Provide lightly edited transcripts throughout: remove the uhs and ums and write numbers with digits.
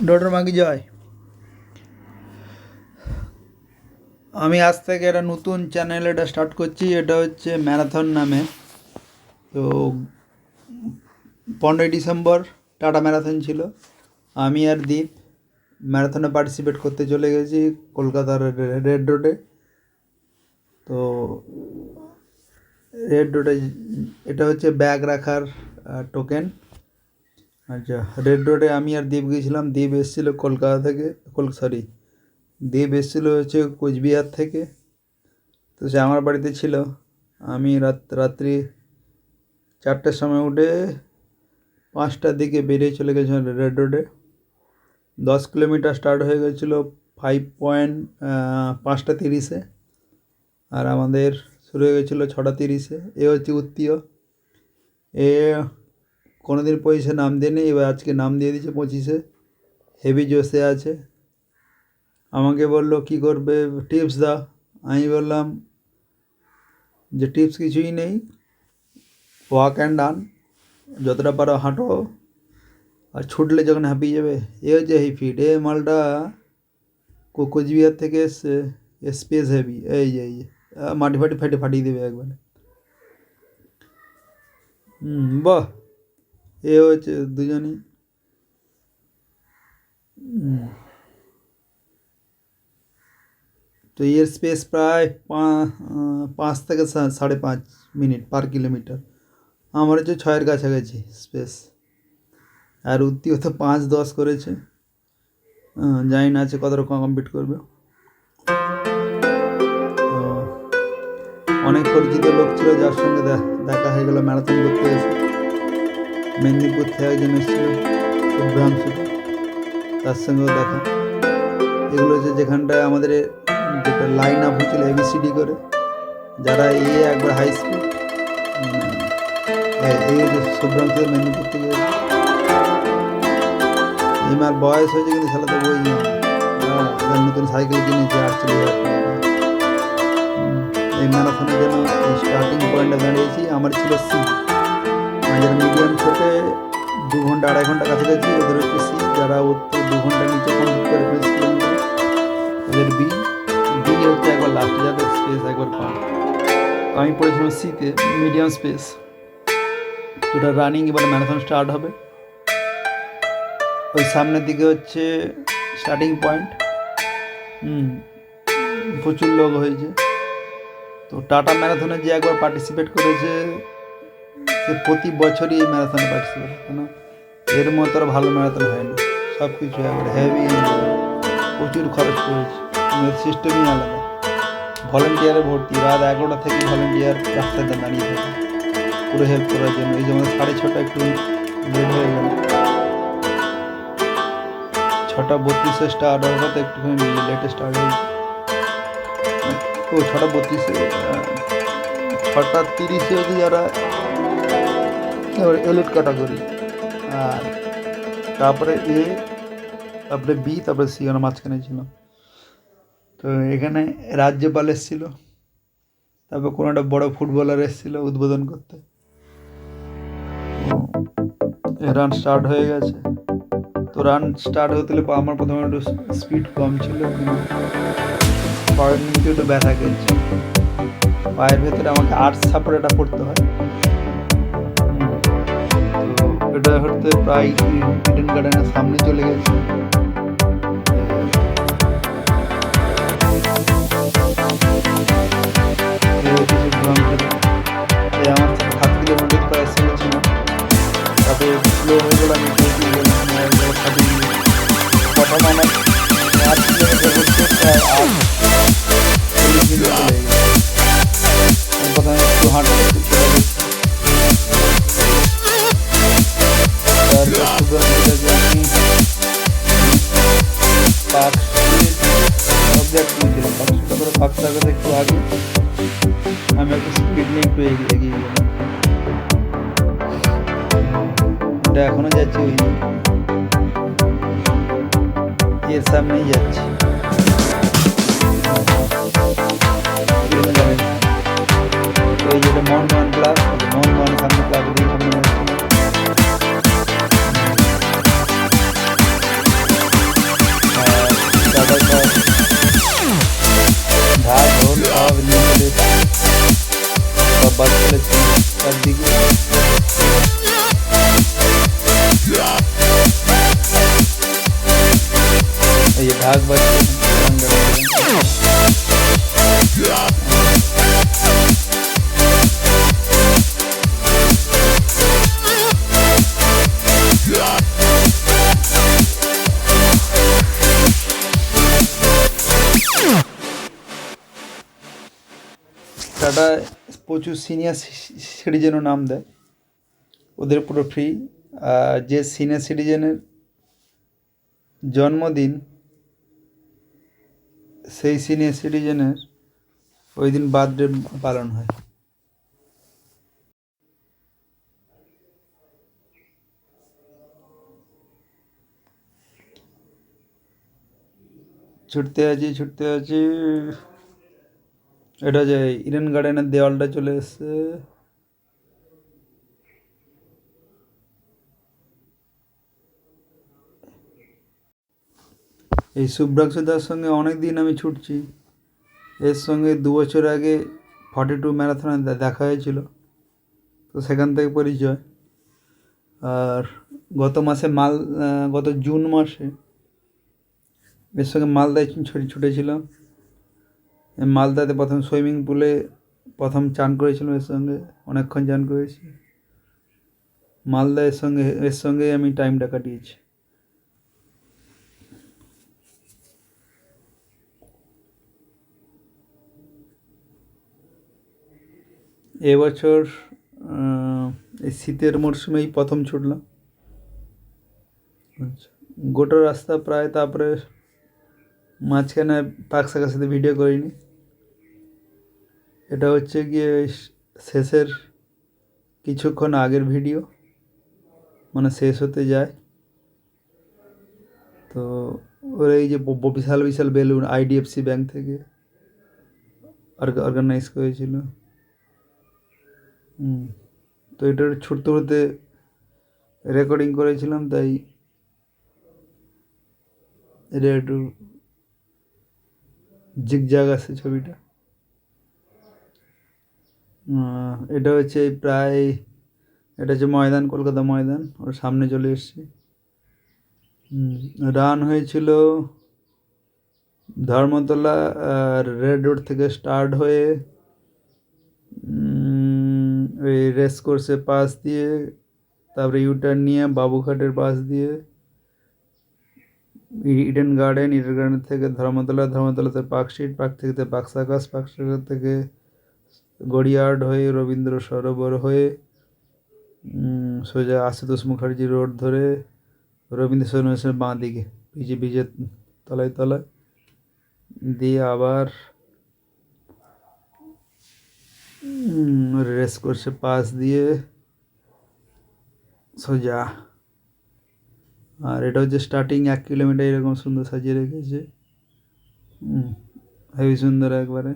Daughter মাগি জয়। আমি আজ থেকে একটা নতুন চ্যানেল এটা স্টার্ট করছি। এটা হচ্ছে ম্যারাথন নামে। তো 15ই ডিসেম্বর টাটা ম্যারাথন ছিল। আমি আর দীপ ম্যারাথনে পার্টিসিপেট করতে চলে গেছি কলকাতার রেড রোডে। তো রেড রোডে এটা হচ্ছে ব্যাগ রাখার টোকেন। আচ্ছা, রেড রোডে আমি আর দীপ গিয়েছিলাম। দীপ এসেছিলো কলকাতা থেকে, দীপ এসেছিলো হচ্ছে কোচবিহার থেকে। তো সে আমার বাড়িতে ছিল। আমি রাত্রি 4টার সময় উঠে 5টার দিকে বেরিয়ে চলে গেছিলাম রেড রোডে। 10 কিলোমিটার স্টার্ট হয়ে গেছিলো 5:30-এ, আর আমাদের শুরু হয়ে গেছিলো 6:30-এ। এ হচ্ছে উত্তীয়। এ কোনোদিন পয়সা নাম দেয়নি, এবার আজকে নাম দিয়ে দিয়েছে 25-এ। হেভি জোশে আছে। আমাকে বললো কী করবে, টিপস দাও। আমি বললাম যে টিপস কিছুই নেই, ওয়াক অ্যান্ড রান, যতটা পারো হাঁটো, আর ছুটলে যখন হাঁপিয়ে যাবে। এ হচ্ছে এই ফিট। এ মালটা কোচবিহার থেকে এসছে, স্পেস হেভি। এই যে মাটি ফাটিয়ে দেবে একবারে। বাহ, এ হচ্ছে দুজনই। তো এর স্পেস প্রায় 5 থেকে 5.5 মিনিট পার কিলোমিটার। আমার হচ্ছে 6-এর কাছাকাছি স্পেস। আর উত্তীয় তো 5:10 করেছে। জানি না আছে কত রকম কমপ্লিট করবে। অনেক পরিচিত লোক ছিল যার সঙ্গে দেখা হয়ে গেল ম্যারাথন করতে এসে। মেদিনীপুর থেকে একজন এসেছিল, শুভ্রাংশুটা, তার সঙ্গেও দেখা। এগুলো হচ্ছে যেখানটায় আমাদের যেটা লাইন আপ হয়েছিল ABCD করে, যারা একবার হাই স্পিড। এই হচ্ছে শুভ্রাংশু মেদিনীপুর থেকে এসেছে। আমার বয়স হয়েছে কিন্তু খেলাতে বই নতুন সাইকেল কিনেছে, আসছিল। এই ম্যারাথনের জন্য স্টার্টিং পয়েন্টে দাঁড়িয়েছি। আমার ছিল সি, যারা মিডিয়াম ছোটে 2 ঘন্টা 2.5 ঘন্টা কাছাকাছি, ওদের হচ্ছে সি। যারা 2 ঘন্টার নিচে কমপ্লিট করে ফেলেছিল ওদের বি হচ্ছে একবার লাস্টে, যাদের স্পেস একবার কম। আমি পড়েছিলাম সিতে, মিডিয়াম স্পেস। ওটা রানিং। এবার ম্যারাথন স্টার্ট হবে। ওই সামনের দিকে হচ্ছে স্টার্টিং পয়েন্ট। প্রচুর লোক হয়েছে। তো টাটা ম্যারাথনে যে একবার পার্টিসিপেট করেছে, সে প্রতি বছরই এই ম্যারাথনে পার্টিসিপেট, কেন এর মতো আর ভালো ম্যারাথন হয় না। সব কিছু একবার হেভি, প্রচুর খরচ করেছে। সিস্টেমই আলাদা। ভলেন্টিয়ারে ভর্তি। রাত 11টা থেকে ভলেন্টিয়ার রাস্তাতে দাঁড়িয়ে থাকে পুরো হেল্প করার জন্য। এই যেমন 6:30 একটু লেট হয়ে গেল। 6:32 স্টার্ট হওয়াটা তো একটুখানি লেটে স্টার্ট হয়েছে। 6:32, 6:30 হচ্ছে যারা এলিট ক্যাটাগরি। আর তারপরে এ, তারপরে বি, তারপরে সি, ওরা মাঝখানে ছিল। তো এখানে রাজ্যপাল এসেছিল, তারপর কোনো একটা বড় ফুটবলার এসেছিল উদ্বোধন করতে। রান স্টার্ট হয়ে গেছে। তো রান স্টার্ট হতে হলে আমার প্রথমে একটু স্পিড কম ছিল, পায়ের নিচে একটু ব্যথা গেছে। পায়ের ভেতরে আমাকে আর্টস সাপোর্টটা পড়তে হয়। তো এটা হতে প্রায় ইডেন গার্ডেনের সামনে চলে গেছে। আমার 7 কিলোমিটার প্রায় ছিল। তারপরে স্লো হয়ে গেল। আমি প্রথম আমার 8 কিলোমিটার করতে প্রায় 40 মিনিট চলে গেছে। প্রথমে একটু হাঁটতে চলে গেছি। তারপর আমি পার্ক স্ট্রিট অবজেক্ট নিয়েছিলাম। পার্কসাগরে একটু আগে আমি একটু স্পিড নিয়ে একটু এগিয়ে গেলাম। এটা এখনো যাচ্ছি, ওই এর সামনেই যাচ্ছি। ওই যেটা মোহনবাগান ক্লাব, মোহনবাগান সামনে ক্লাব দিয়ে সামনে যাচ্ছি। বাস চলেছে চারদিকে। এই যে ঢাক বাজছে। টাটা প্রচুর সিনিয়র সিটিজেনও নাম দেয়, ওদের পুরো ফ্রি। আর যে সিনিয়র সিটিজেনের জন্মদিন, সেই সিনিয়র সিটিজেনের ওই দিন বার্থডে পালন হয়। ছুটতে আছি, এটা যে ইডেন গার্ডেনের দেওয়ালটা চলে এসছে। এই শুভ্রাংশুদার সঙ্গে অনেক দিন আমি ছুটছি। এর সঙ্গে 2 বছর আগে 42 ম্যারাথনে দেখা হয়েছিল, তো সেখান থেকে পরিচয়। আর গত জুন মাসে এর সঙ্গে মালদায় ছুটেছিলাম। মালদাতে প্রথম সুইমিং পুলে প্রথম চান করেছিলাম, এর সঙ্গে অনেকক্ষণ চান করেছি। মালদা এর সঙ্গে আমি টাইমটা কাটিয়েছি। এবছর এই শীতের মরশুমেই প্রথম ছুটলাম। আচ্ছা, গোটা রাস্তা প্রায়, তারপরে মাঝখানে পাকশাখার সাথে ভিডিও করিনি। এটা হচ্ছে গিয়ে শেষের কিছুক্ষণ আগের ভিডিও, মানে শেষ হতে যায়। তো ওর এই যে বিশাল বিশাল বেলুন IDFC ব্যাংক থেকে অর্গানাইজ করেছিল। তো এটার ছুটতে ছুটতে রেকর্ডিং করেছিলাম, তাই এটা একটু জিগজাগ আছে ছবিটা। এটা হচ্ছে প্রায়, এটা হচ্ছে ময়দান, কলকাতা ময়দান, ওর সামনে চলে এসেছি। রান হয়েছিল ধর্মতলা রেড রোড থেকে স্টার্ট হয়ে ওই রেস কোর্সের পাশ দিয়ে, তারপরে ইউটার্ন নিয়ে বাবুঘাটের পাশ দিয়ে ইডেন গার্ডেন থেকে ধর্মতলাতে পার্কস্ট্রিট, পার্ক থেকে পাকসাকাশ, পাকসাকাশ থেকে গড়িয়াহাট হয়ে রবীন্দ্র সরোবর হয়ে সোজা আশুতোষ মুখার্জি রোড ধরে রবীন্দ্র সরোবরের বাঁ দিকে ভিজে তলায় দিয়ে আবার রেস কোর্সের পাশ দিয়ে সোজা। আর এটা হচ্ছে স্টার্টিং 1 কিলোমিটার, এরকম সুন্দর সাজিয়ে রেখেছে, হেবি সুন্দর একবারে।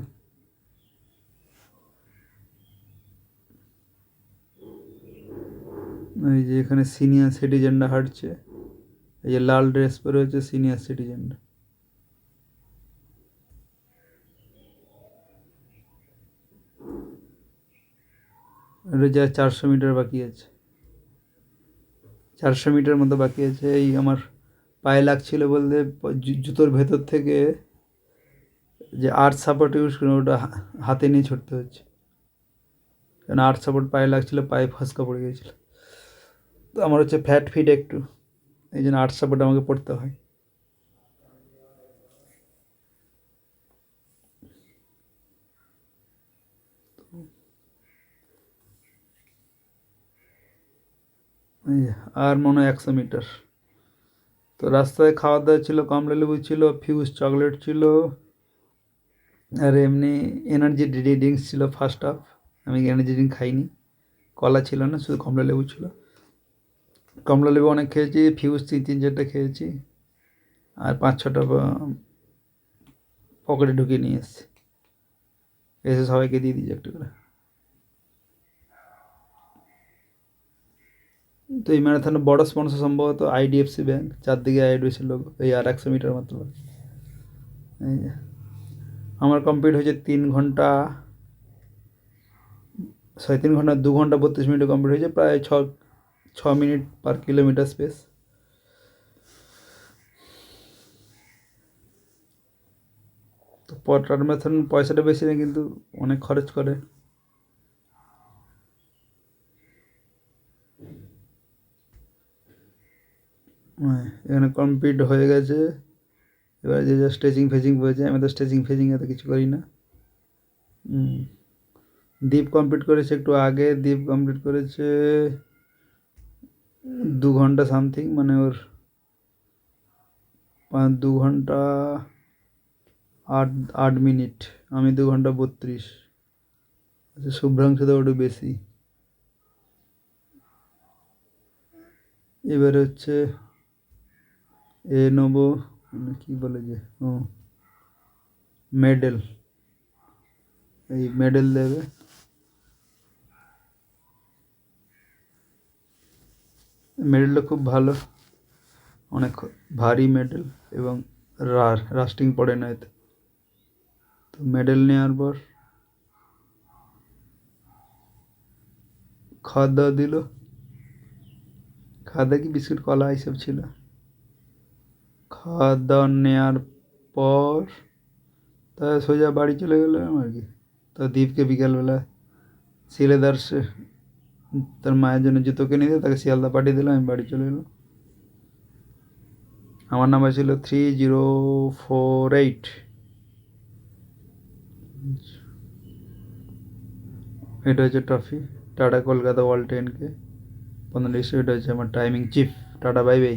এই যে এখানে সিনিয়র সিটিজেনরা হাঁটছে, এই যে লাল ড্রেস পরে হচ্ছে সিনিয়র সিটিজেনরা। এটা যা 400 মিটার বাকি আছে, 400 মিটার মতো বাকি আছে। এই আমার পায়ে লাগছিল বলতে জুতোর ভেতর থেকে যে আর্থ সাপোর্ট ইউজ করি, ওটা হাতে নিয়ে ছুটতে হচ্ছে, কারণ আর্থ সাপোর্ট পায়ে লাগছিল, পায়ে ফসকা পড়ে গিয়েছিল। তো আমার হচ্ছে ফ্ল্যাট ফিট একটু, এই জন্য আর্থ সাপোর্ট আমাকে পড়তে হয়। আর মনে হয় 100 মিটার। তো রাস্তায় খাওয়া দাওয়া ছিল, কমলা লেবু ছিল, ফিউজ চকলেট ছিল, আর এমনি এনার্জি ড্রিঙ্কস ছিল ফার্স্ট হাফ। আমি এনার্জি ড্রিঙ্ক খাইনি, কলা ছিল না, শুধু কমলা লেবু ছিল। কমলা লেবু অনেক খেয়েছি, ফিউজ 3-4টা খেয়েছি, আর 5-6টা পকেটে ঢুকিয়ে নিয়ে এসেছি, এসে সবাইকে দিয়ে দিয়েছি একটা করে। তো এই ম্যারাথনের বড় স্পন্সর সম্ভবত IDFC ব্যাংক, চারদিকে IDFC লোক। এই আর 100 মিটার মাত্র। এই আমার কমপ্লিট হয়েছে 3 ঘন্টা 3.5 ঘন্টা 2 ঘন্টা 32 মিনিটে কমপ্লিট হয়েছে, প্রায় 6 মিনিট পার কিলোমিটার স্পেস। তো ট্রান্সফরমেশন পয়সাটা বেশি নেই, কিন্তু অনেক খরচ করে। এখানে কমপ্লিট হয়ে গেছে। এবার যে যা স্টেচিং ফেচিং হয়েছে, আমি তো স্টেচিং ফেচিং এত কিছু করি না। দ্বীপ কমপ্লিট করেছে একটু আগে, দ্বীপ কমপ্লিট করেছে 2 ঘন্টা সামথিং, মানে ওর 2 ঘন্টা 8 মিনিট, আমি 2 ঘন্টা 32। আচ্ছা, শুভ্রাংশু তো একটু বেশি। এবারে হচ্ছে এ নেবো, মানে কি বলে যে, ও মেডেল, এই মেডেল দেবে। মেডেলটা খুব ভালো, অনেক ভারী মেডেল, এবং রাস্টিং পড়ে না এতে। তো মেডেল নেওয়ার পর খাওয়া দাওয়া দিল, খাওয়া দাওয়া কি বিস্কুট কলা এইসব ছিল। খাওয়া দাওয়া নেওয়ার পর তা সোজা বাড়ি চলে গেলাম আর কি। তো দীপকে বিকালবেলা শিলেদার তার মায়ের জন্য জুতো কিনে দিয়ে তাকে শিয়ালদা পাঠিয়ে দিলাম, আমি বাড়ি চলে এলাম। আমার নাম্বার ছিল 3048। এটা হচ্ছে trophy, tata Kolkata world 10K 15 district. এটা হচ্ছে আমার timing chief. Tata, bye bye.